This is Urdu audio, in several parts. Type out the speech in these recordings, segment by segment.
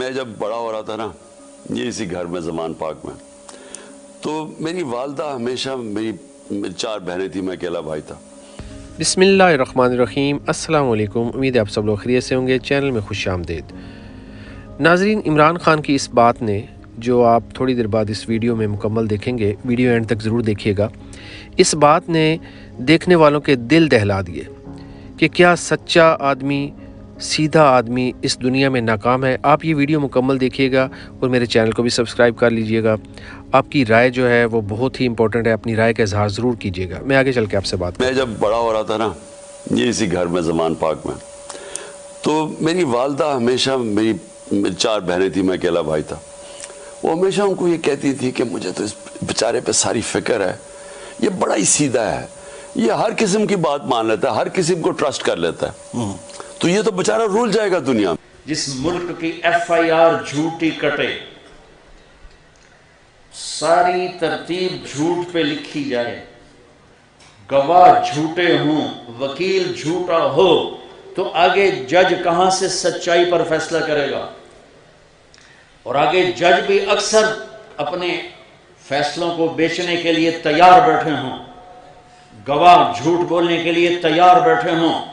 میں جب بڑا ہو رہا تھا نا، یہ اسی گھر میں زمان پاک میں، تو میری والدہ ہمیشہ میری 4 بہنیں تھیں، میں اکیلا بھائی تھا۔ بسم اللہ الرحمن الرحیم۔ السلام علیکم، امید ہے آپ سب لوگ خیریت سے ہوں گے۔ چینل میں خوش آمدید۔ ناظرین، عمران خان کی اس بات نے، جو آپ تھوڑی دیر بعد اس ویڈیو میں مکمل دیکھیں گے، ویڈیو اینڈ تک ضرور دیکھیے گا، اس بات نے دیکھنے والوں کے دل دہلا دیے کہ کیا سچا آدمی، سیدھا آدمی اس دنیا میں ناکام ہے۔ آپ یہ ویڈیو مکمل دیکھیے گا اور میرے چینل کو بھی سبسکرائب کر لیجئے گا۔ آپ کی رائے جو ہے وہ بہت ہی امپورٹنٹ ہے، اپنی رائے کا اظہار ضرور کیجیے گا۔ میں آگے چل کے آپ سے بات کروں۔ میں جب بڑا ہو رہا تھا نا، یہ اسی گھر میں زمان پاک میں، تو میری والدہ ہمیشہ میری 4 بہنیں تھیں، میں اکیلا بھائی تھا۔ وہ ہمیشہ ان کو یہ کہتی تھی کہ مجھے تو اس بیچارے پہ ساری فکر ہے، یہ بڑا ہی سیدھا ہے، یہ ہر قسم کی بات مان لیتا ہے، ہر قسم کو ٹرسٹ کر لیتا ہے، تو یہ تو بیچارہ رول جائے گا دنیا میں۔ جس ملک کی FIR جھوٹی کٹے، ساری ترتیب جھوٹ پہ لکھی جائے، گواہ جھوٹے ہوں، وکیل جھوٹا ہو، تو آگے جج کہاں سے سچائی پر فیصلہ کرے گا؟ اور آگے جج بھی اکثر اپنے فیصلوں کو بیچنے کے لیے تیار بیٹھے ہوں، گواہ جھوٹ بولنے کے لیے تیار بیٹھے ہوں،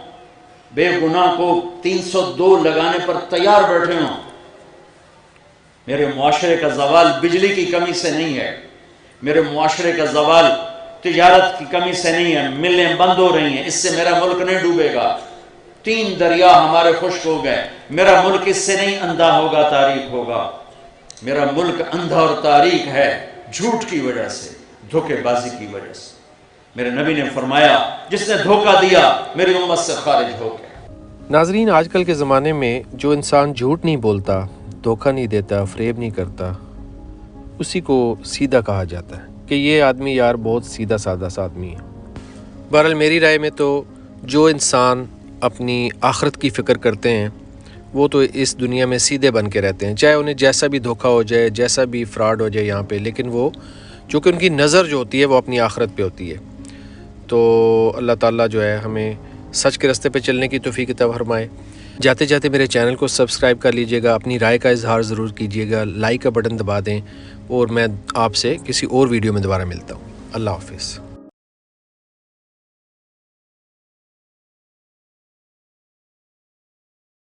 بے گناہ کو 302 لگانے پر تیار بیٹھے ہوں۔ میرے معاشرے کا زوال بجلی کی کمی سے نہیں ہے، میرے معاشرے کا زوال تجارت کی کمی سے نہیں ہے، ملیں بند ہو رہی ہیں، اس سے میرا ملک نہیں ڈوبے گا۔ 3 دریا ہمارے خشک ہو گئے، میرا ملک اس سے نہیں اندھا ہوگا، تاریک ہوگا۔ میرا ملک اندھا اور تاریک ہے جھوٹ کی وجہ سے، دھوکے بازی کی وجہ سے۔ میرے نبی نے فرمایا، جس نے دھوکہ دیا میری امت سے خارج ہو گیا۔ ناظرین، آج کل کے زمانے میں جو انسان جھوٹ نہیں بولتا، دھوکہ نہیں دیتا، فریب نہیں کرتا، اسی کو سیدھا کہا جاتا ہے کہ یہ آدمی یار بہت سیدھا سادہ سا آدمی ہے۔ بہرحال میری رائے میں تو جو انسان اپنی آخرت کی فکر کرتے ہیں وہ تو اس دنیا میں سیدھے بن کے رہتے ہیں، چاہے انہیں جیسا بھی دھوکہ ہو جائے، جیسا بھی فراڈ ہو جائے یہاں پہ، لیکن وہ چونکہ ان کی نظر جو ہوتی ہے وہ اپنی آخرت پہ ہوتی ہے۔ تو اللہ تعالیٰ جو ہے ہمیں سچ کے راستے پہ چلنے کی توفیق عطا فرمائے۔ جاتے جاتے میرے چینل کو سبسکرائب کر لیجئے گا، اپنی رائے کا اظہار ضرور کیجئے گا، لائک کا بٹن دبا دیں، اور میں آپ سے کسی اور ویڈیو میں دوبارہ ملتا ہوں۔ اللہ حافظ۔